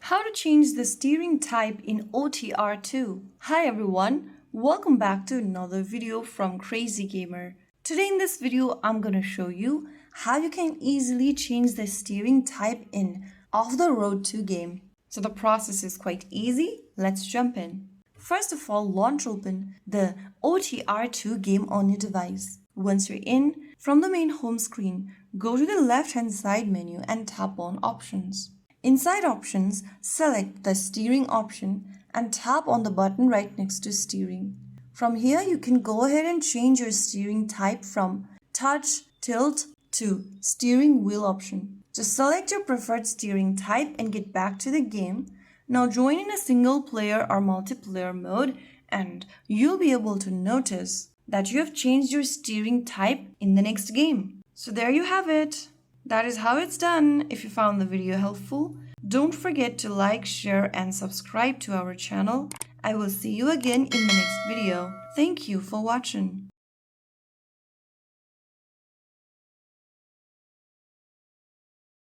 How to change the steering type in OTR 2. Hi everyone, welcome back to another video from Crazy Gamer. Today in this video, I'm gonna show you how you can easily change the steering type in Off the Road 2 game. So the process is quite easy. Let's jump in. First of all, launch open the OTR 2 game on your device. Once you're in, from the main home screen, go to the left-hand side menu and tap on Options. Inside Options, select the Steering option and tap on the button right next to Steering. From here, you can go ahead and change your steering type from Touch, Tilt to Steering Wheel option. Just select your preferred steering type and get back to the game. Now join in a single player or multiplayer mode and you'll be able to notice that you have changed your steering type in the next game. So there you have it. That is how it's done. If you found the video helpful, don't forget to like, share and subscribe to our channel. I will see you again in the next video. Thank you for watching.